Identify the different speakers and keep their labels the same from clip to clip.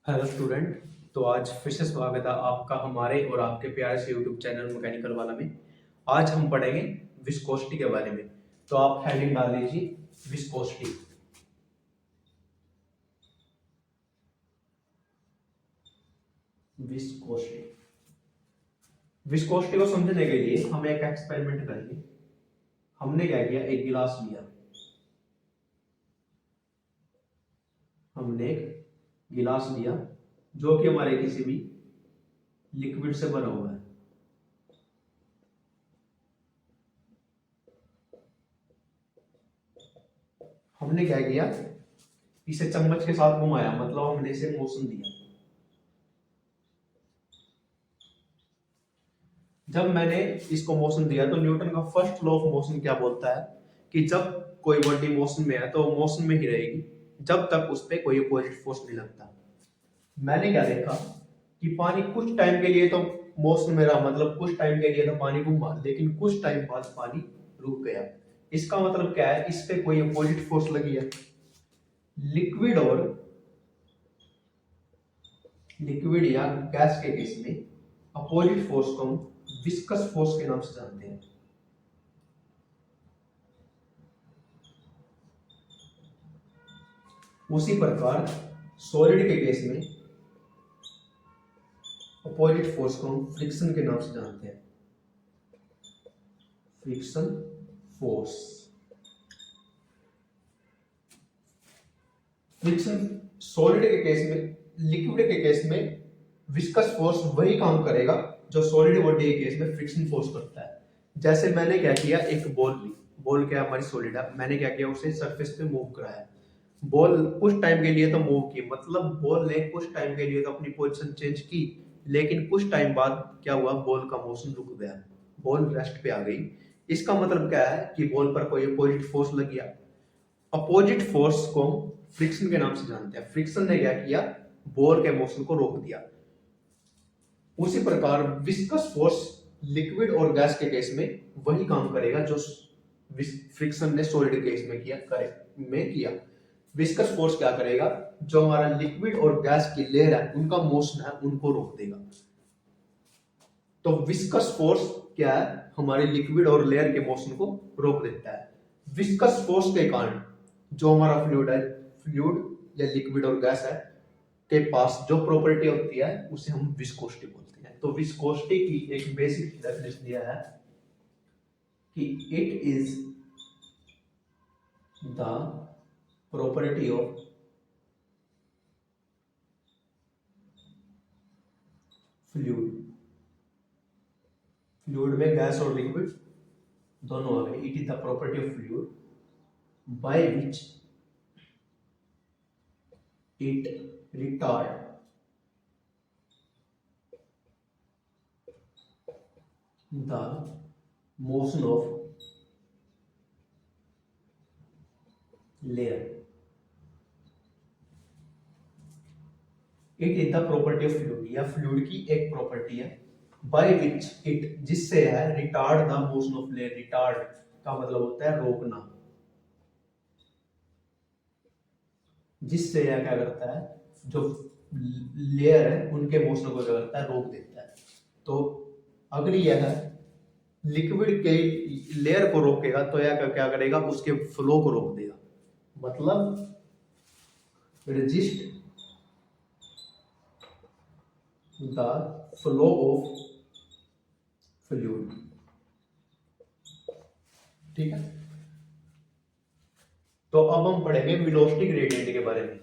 Speaker 1: Hello student. तो आज फिर से स्वागत है आपका हमारे और आपके प्यारे से यूट्यूब चैनल मैकेनिकल वाला में। आज हम पढ़ेंगे विस्कोसिटी के बारे में। तो आप हेडिंग डाल लीजिए विस्कोसिटी। विस्कोसिटी विस्कोसिटी को समझने के लिए हम एक एक्सपेरिमेंट करेंगे। हमने क्या किया, एक गिलास लिया। हमने एक गिलास लिया जो कि हमारे किसी भी लिक्विड से बना हुआ है। हमने क्या किया, इसे चम्मच के साथ घुमाया, मतलब हमने इसे मोशन दिया। जब मैंने इसको मोशन दिया तो न्यूटन का फर्स्ट लॉ ऑफ मोशन क्या बोलता है कि जब कोई बॉडी मोशन में है तो वो मोशन में ही रहेगी जब तक उस पर कोई अपोजिट फोर्स नहीं लगता। मैंने क्या देखा कि पानी कुछ टाइम के लिए तो मोशन में रहा, मतलब कुछ टाइम के लिए तो पानी घूमा, लेकिन कुछ टाइम बाद पानी रुक गया। इसका मतलब क्या है, इस पे कोई अपोजिट फोर्स लगी है। लिक्विड या गैस के केस में अपोजिट फोर्स को हम विस्कस फोर्स के नाम से जानते हैं। उसी प्रकार सॉलिड के केस में अपोजिट फोर्स को हम फ्रिक्शन के नाम से जानते हैं। Friction force. फ्रिक्शन सॉलिड के केस में, लिक्विड के केस में विस्कस फोर्स वही काम करेगा जो सॉलिड बॉडी के केस में फ्रिक्शन फोर्स करता है। जैसे मैंने क्या किया, एक बॉल ली। बॉल क्या हमारी सॉलिड है, मैंने क्या किया, उसे सरफेस पे मूव कराया। बॉल कुछ टाइम के लिए तो मूव की, मतलब बॉल ने कुछ टाइम के लिए तो अपनी पोजीशन चेंज की, लेकिन कुछ टाइम बाद क्या हुआ, बॉल का मोशन रुक गया, बॉल रेस्ट पे आ गई। इसका मतलब क्या है कि बॉल पर कोई अपोजिट फोर्स लग गया। अपोजिट फोर्स को फ्रिक्शन के नाम से जानते हैं। फ्रिक्शन ने क्या किया, बॉल के मोशन को रोक दिया। उसी प्रकार विस्कस फोर्स लिक्विड और गैस के केस में वही काम करेगा जो फ्रिक्शन ने सॉलिड केस में किया। विस्कस फोर्स क्या करेगा, जो हमारा लिक्विड और गैस की लेयर है उनका मोशन है उनको रोक देगा। तो विस्कस फोर्स क्या है, हमारे लिक्विड और लेयर के मोशन को रोक देता है। विस्कस फोर्स के कारण जो हमारा फ्लूइड या लिक्विड और गैस है के पास जो प्रॉपर्टी होती है उसे हम विस्कोसिटी बोलते हैं। तो विस्कोसिटी की एक बेसिक डेफिनेशन दिया है कि it is the property of fluid. Fluid में गैस और लिक्विड दोनों आ गए। It is the property of fluid by which it retard the motion of layer. It is the property of fluid, या fluid की एक प्रॉपर्टी है, by which it, जिससे है retard the motion of layer. Retard का मतलब होता है रोकना, जिससे यह क्या करता है, जो लेयर है उनके मोशन को क्या करता है, रोक देता है। तो अगर यह लिक्विड के लेयर को रोकेगा तो यह क्या करेगा, उसके फ्लो को रोक देगा, मतलब resist the flow of fluid। ठीक है, तो अब हम पढ़ेंगे वेलोसिटी ग्रेडियंट के बारे में।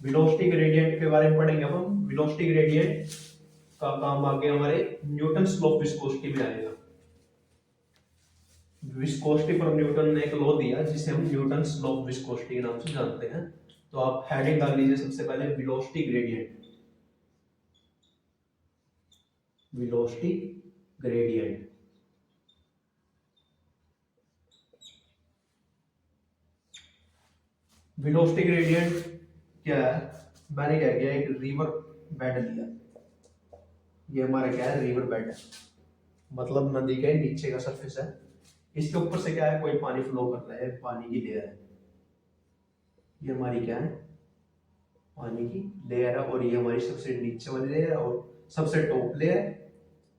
Speaker 1: वेलोसिटी ग्रेडियंट के बारे में पढ़ेंगे अब हम। वेलोसिटी ग्रेडियंट का काम आगे हमारे न्यूटन्स लॉ ऑफ विस्कोसिटी में आएगा। विस्कोसिटी पर न्यूटन ने एक लॉ दिया जिसे हम न्यूटन्स लॉ ऑफ विस्कोसिटी के नाम से जानते हैं। तो आप हेडिंग डाल लीजिए सबसे पहले velocity gradient. Velocity gradient velocity gradient क्या है, मैंने क्या किया, एक रिवर बेड लिया। ये हमारा क्या है, रिवर बेड है, मतलब नदी के नीचे का सरफेस है। इसके ऊपर से क्या है, कोई पानी फ्लो कर रहा है, पानी की लेयर है। ये हमारी क्या है, पानी की लेयर है, और ये हमारी सबसे नीचे वाली लेयर है, और सबसे टॉप लेयर है,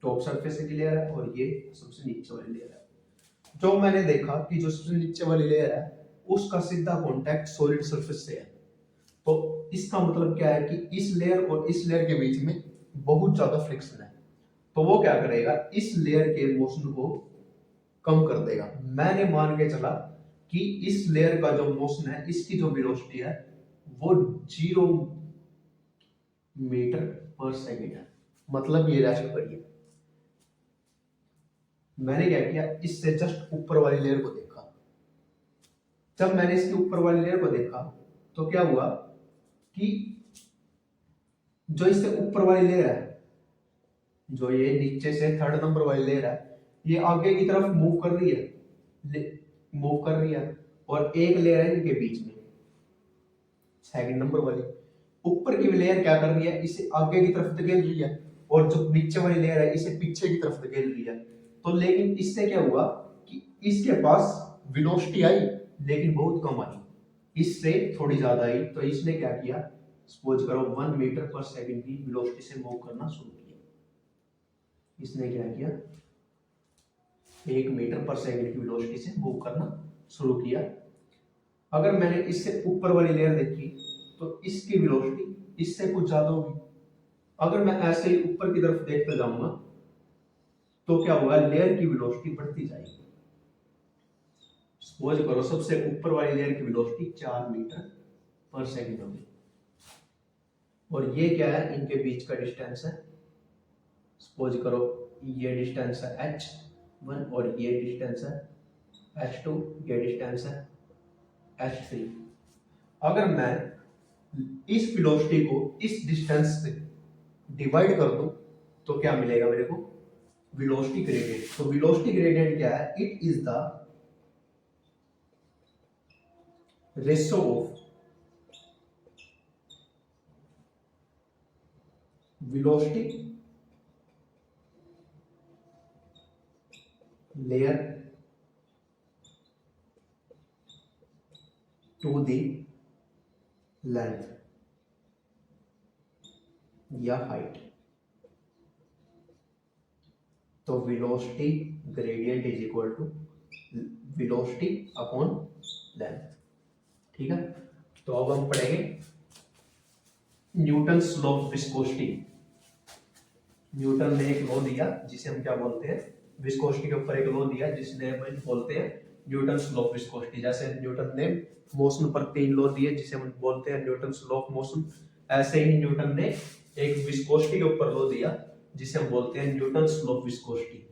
Speaker 1: टॉप सरफेस की लेयर है, और ये सबसे नीचे वाली लेयर है। जो मैंने देखा कि जो सबसे नीचे वाली लेयर है उसका सीधा कांटेक्ट सॉलिड सरफेस से है, तो इसका मतलब क्या है कि इस लेयर और इस लेयर के बीच में बहुत ज्यादा फ्रिक्शन है, तो वो क्या करेगा, इस लेयर के मोशन को कम कर देगा। मैंने मान के चला कि इस लेयर का जो मोशन है, इसकी जो वेलोसिटी है वो 0 मीटर पर सेकेंड है, मतलब ये रेस्ट पर ही है। मैंने क्या किया, इससे जस्ट ऊपर वाली लेयर को देखा। जब मैंने इसके ऊपर वाली लेयर को देखा तो क्या हुआ कि जो इससे ऊपर वाली लेयर है, जो ये नीचे से थर्ड नंबर वाली लेयर है, ये आगे की तरफ मूव कर रही है, मूव कर रही है, और एक लेयर है इनके बीच में, सेकंड नंबर वाली। ऊपर की लेयर क्या कर रही है, इसे आगे की तरफ धकेल रही है, और जो नीचे वाली लेयर है इसे पीछे की तरफ धकेल रही है। तो लेकिन इससे क्या हुआ कि इसके पास वेलोसिटी आई लेकिन बहुत कम आई, इससे थोड़ी ज्यादा आई। तो इसने क्या किया, सपोज करो 1 मीटर पर सेकेंड की वेलोसिटी से मूव करना शुरू किया। इसने क्या किया, 1 मीटर पर सेकेंड की वेलोसिटी से मूव करना शुरू किया। अगर मैंने इससे ऊपर वाली लेयर देखी तो इसकी वेलोसिटी इससे कुछ ज्यादा होगी। अगर मैं ऐसे ही ऊपर की तरफ देखते जाऊंगा तो क्या होगा, लेयर की वेलोसिटी बढ़ती जाएगी। सपोज करो सबसे ऊपर वाली लेयर की वेलोसिटी 4 मीटर पर सेकेंड होगी, और ये क्या है, इनके बीच का डिस्टेंस है। सपोज करो ये डिस्टेंस है h1 और ये डिस्टेंस है h2, ये डिस्टेंस है h3। अगर मैं इस वेलोसिटी को इस डिस्टेंस से डिवाइड कर दूं तो क्या मिलेगा मेरे को, वेलोसिटी ग्रेडियंट। तो वेलोसिटी ग्रेडियंट क्या है, it is the ratio of velocity layer to the length या हाइट। तो velocity gradient is equal to velocity upon length. ठीक है, तो अब हम पढ़ेंगे Newton's law of viscosity. Newton ने एक लॉ दिया जिसे हम क्या बोलते हैं, विस्कोसिटी के ऊपर एक लॉ दिया जिसने हम बोलते हैं न्यूटन्स लॉ ऑफ विस्कोसिटी। जैसे न्यूटन ने मोशन पर 3 लॉ दिए जिसे हम बोलते हैं न्यूटन्स लॉ ऑफ मोशन, ऐसे ही न्यूटन ने एक विस्कोसिटी के ऊपर लॉ दिया जिसे हम बोलते हैं न्यूटन्स लॉ ऑफ विस्कोसिटी।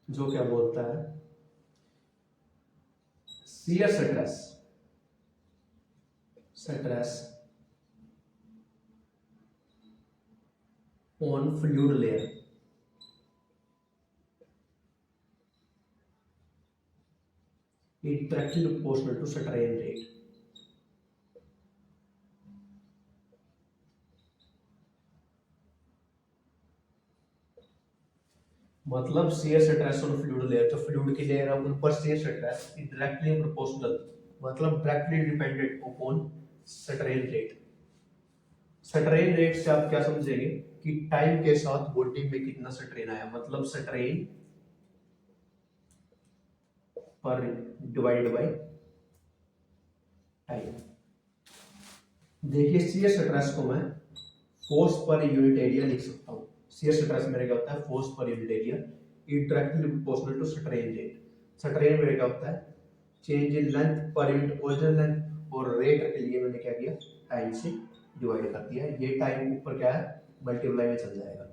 Speaker 1: जो क्या बोलता है, shear stress on fluid layer is directly proportional to strain rate। मतलब shear stress on fluid layer, जो फ्लूइड की लेयर है उन पर shear stress is directly proportional, मतलब directly dependent upon strain rate. Strain rate से आप क्या समझेंगे कि टाइम के साथ बॉडी में कितना स्ट्रेन आया, मतलब स्ट्रेन पर डिवाइडेड बाय टाइम। देखिए शियर स्ट्रेस को मैं फोर्स पर यूनिट एरिया लिख सकता हूँ। शियर स्ट्रेस मेरे क्या होता है, फोर्स पर unit area, it directly proportional to strain rate. Strain मेरे क्या होता है, चेंज इन लेंथ पर यूनिट ओरिजिनल लेंथ, और रेट के लिए मैंने क्या किया, टाइम से डिवाइड कर दिया। ये टाइम ऊपर क्या है, मल्टीप्लाई में चल जाएगा।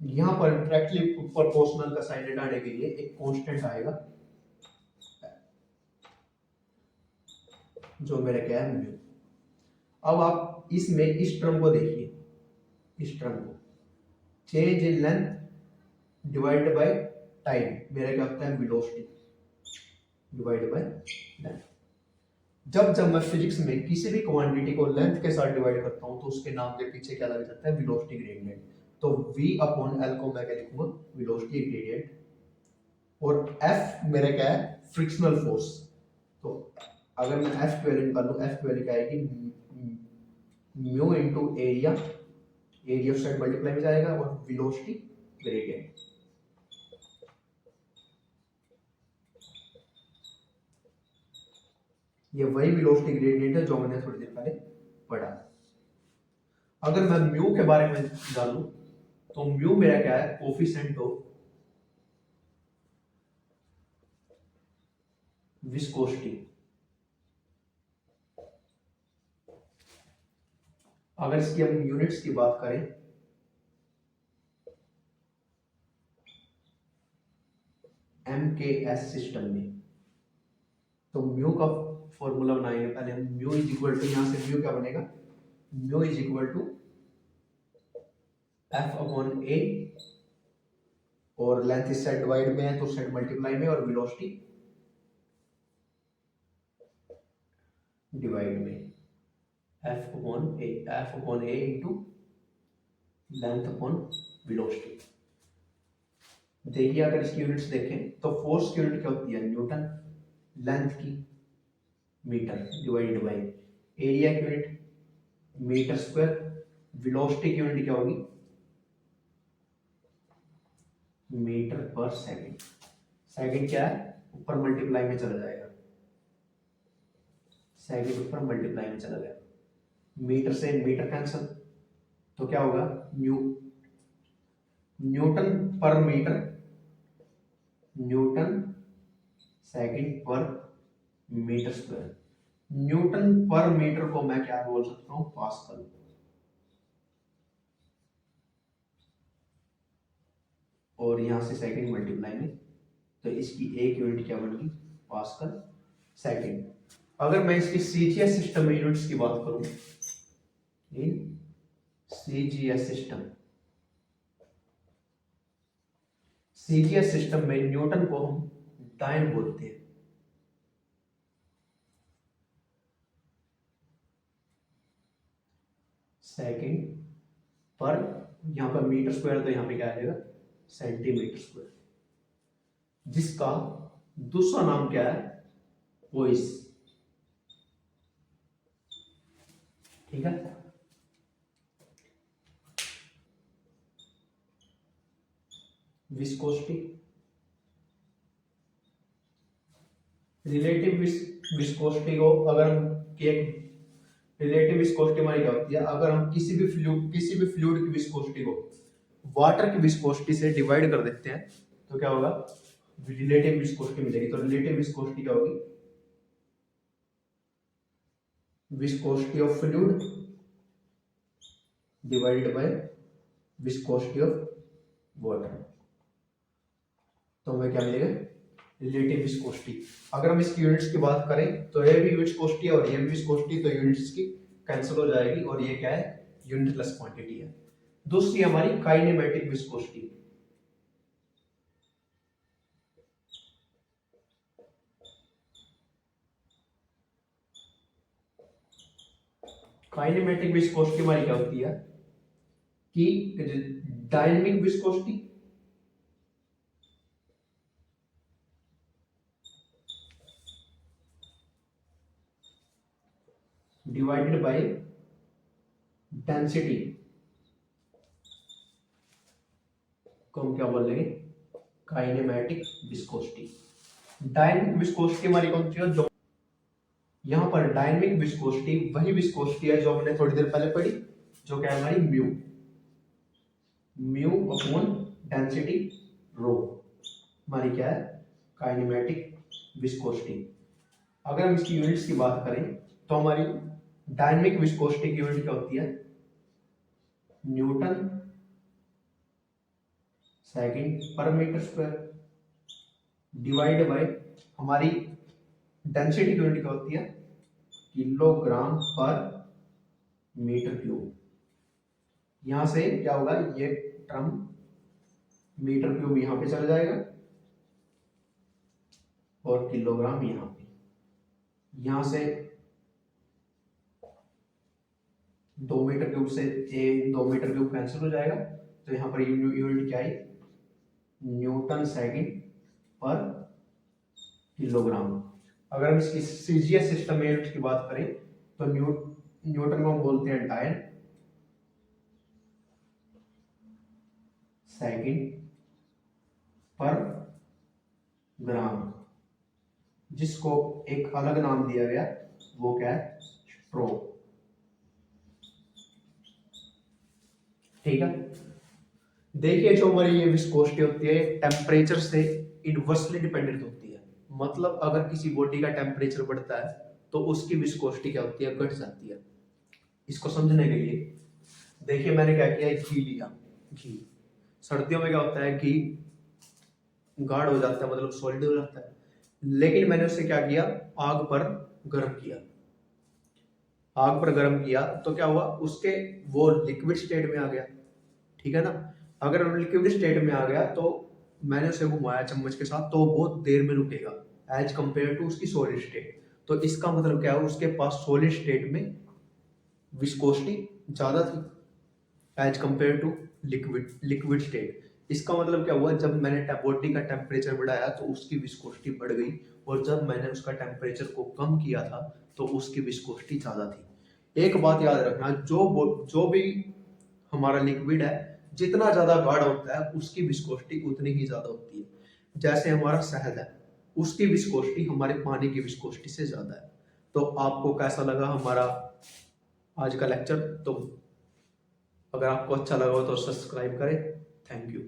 Speaker 1: यहाँ पर डायरेक्टली प्रोपोर्शनल का साइन हटाने के लिए एक कांस्टेंट आएगा जो मेरे क्या है म्यू। अब आप इसमें इस टर्म को देखिए, इस टर्म को change in length divided by time, मेरा क्या होता है वेलोसिटी डिवाइडेड बाय लेंथ। जब जब मैं फिजिक्स में किसी भी क्वांटिटी को लेंथ के साथ डिवाइड करता हूं तो उसके नाम के पीछे क्या लग जाता है, वेलोसिटी ग्रेडियंट। तो v अपॉन एल को मैं क्या लिखूंगा, वेलोसिटी ग्रेडियंट, और F मेरा क्या है, फ्रिक्शनल फोर्स। तो अगर मैं F की वैल्यू निकालूं, F की वैल्यू क्या आएगी, mu into area, area of side multiply में जाएगा, और वेलोसिटी ग्रेडियंट। ये वही वेलोसिटी ग्रेडियंट है जो मैंने थोड़ी देर पहले पढ़ा। अगर मैं म्यू के बारे में जानूं तो म्यू मेरा क्या है, कोफिशिएंट ऑफ विस्कोसिटी। अगर इसकी हम यूनिट्स की बात करें, MKS सिस्टम में, तो म्यू का फॉर्मूला बनाएंगे पहले हम। म्यू इज इक्वल टू, यहां से म्यू क्या बनेगा, mu is equal to F upon A, और लेंथ इस साइड डिवाइड में है तो साइड मल्टीप्लाई में, और वेलोसिटी डिवाइड में, F अपॉन ए इंटू लेंथ अपॉन वेलोसिटी। देखिए अगर इसकी यूनिट्स देखें तो फोर्स की यूनिट क्या होती है, न्यूटन, लेंथ की मीटर डिवाइडेड बाय एरिया की यूनिट मीटर स्क्वायर, वेलोसिटी की यूनिट क्या होगी, मीटर पर सेकंड। सेकंड क्या है, ऊपर मल्टीप्लाई में चला जाएगा, सेकंड ऊपर मल्टीप्लाई में चला गया, मीटर से मीटर कैंसिल, तो क्या होगा, न्यूटन पर मीटर, न्यूटन सेकंड पर मीटर स्क्वायर। न्यूटन पर मीटर को मैं क्या बोल सकता हूं, पास्कल। और यहां से सेकंड मल्टीप्लाई में, तो इसकी एक यूनिट क्या बनेगी, पास्कल सेकंड। अगर मैं इसकी सीजीएस सिस्टम में यूनिट्स की बात करूं, in CGS system, CGS system में न्यूटन को हम डायन बोलते हैं। सेकंड पर, यहां पर मीटर स्क्वायर, तो यहां पे क्या आ जाएगा, सेंटीमीटर स्क्वायर, जिसका दूसरा नाम क्या है, पोइस। ठीक है, विस्कोसिटी, रिलेटिव विस्कोसिटी को अगर हम रिलेटिव विस्कोसिटी हमारी क्या होती है, अगर हम किसी भी फ्लूइड की विस्कोसिटी को वाटर की विस्कोसिटी से डिवाइड कर देते हैं तो क्या होगा, रिलेटिव विस्कोसिटी मिलेगी। तो रिलेटिव विस्कोसिटी क्या होगी, viscosity of fluid divided by viscosity of water, तो हमें क्या मिलेगा, रिलेटिव विस्कोसिटी। अगर हम इसकी यूनिट्स की बात करें तो ये भी विस्कोसिटी है और ये भी विस्कोसिटी, तो यूनिट्स की कैंसिल हो जाएगी, और ये क्या है, यूनिटलेस क्वांटिटी है। दूसरी हमारी काइनेमेटिक विस्कोसिटी। काइनेमेटिक विस्कोसिटी हमारी क्या होती है, कि dynamic viscosity divided by density को हम क्या बोल लेंगे, काइनेमेटिक विस्कोसिटी। डायनेमिक विस्कोसिटी हमारी कौन सी है, जो यहां पर डायनेमिक विस्कोसिटी वही विस्कोसिटी है जो हमने थोड़ी देर पहले पढ़ी, जो क्या है हमारी mu, mu upon density rho, हमारी क्या है, काइनेमेटिक विस्कोसिटी। अगर हम इसकी यूनिट्स की बात करें तो हमारी डायनेमिक विस्कोसिटी की यूनिट क्या होती है, न्यूटन सेकंड पर मीटर स्क्वायर, डिवाइड बाय हमारी डेंसिटी की यूनिट क्या होती है, किलोग्राम पर मीटर क्यूब। यहां से क्या होगा, ये टर्म मीटर क्यूब यहां पे चला जाएगा, और किलोग्राम यहां पे, यहां से 2 मीटर क्यूब से 2 मीटर क्यूब कैंसिल हो जाएगा, तो यहाँ पर यूनिट क्या है, न्यूटन सेकंड पर किलोग्राम। अगर हम इसकी सीजीएस सिस्टम में यूनिट की बात करें तो न्यूटन को हम बोलते हैं डायल सेकंड पर ग्राम, जिसको एक अलग नाम दिया गया, वो क्या है, स्ट्रोक। ठीक है, देखिए जो हमारी ये विस्कोसिटी होती है टेम्परेचर से इनवर्सली डिपेंडेंट होती है। मतलब अगर किसी बॉडी का टेम्परेचर बढ़ता है तो उसकी विस्कोसिटी क्या होती है, घट जाती है। इसको समझने के लिए देखिए मैंने क्या किया, घी लिया। घी सर्दियों में क्या होता है, घी गाढ़ हो जाता है, मतलब सॉलिड हो जाता है। लेकिन मैंने उससे क्या किया, आग पर गर्म किया। आग पर गर्म किया तो क्या हुआ, उसके वो लिक्विड स्टेट में आ गया। ठीक है ना, अगर वो लिक्विड स्टेट में आ गया तो मैंने उसे घुमाया चम्मच के साथ तो बहुत देर में रुकेगा एज कंपेयर टू उसकी सॉलिड स्टेट। तो इसका मतलब क्या है, उसके पास सॉलिड स्टेट में विस्कोसिटी ज्यादा थी as compare to liquid state. इसका मतलब क्या हुआ, जब मैंने बॉडी का टेम्परेचर बढ़ाया तो उसकी विस्कोसिटी बढ़ गई, और जब मैंने उसका टेम्परेचर को कम किया था तो उसकी विस्कोसिटी ज्यादा थी। एक बात याद रखना, जो भी हमारा लिक्विड है जितना ज्यादा गाढ़ा होता है उसकी विस्कोसिटी उतनी ही ज्यादा होती है। जैसे हमारा शहद है, उसकी विस्कोसिटी हमारे पानी की विस्कोसिटी से ज्यादा है। तो आपको कैसा लगा हमारा आज का लेक्चर? तो अगर आपको अच्छा लगा हो तो सब्सक्राइब करें। Thank you.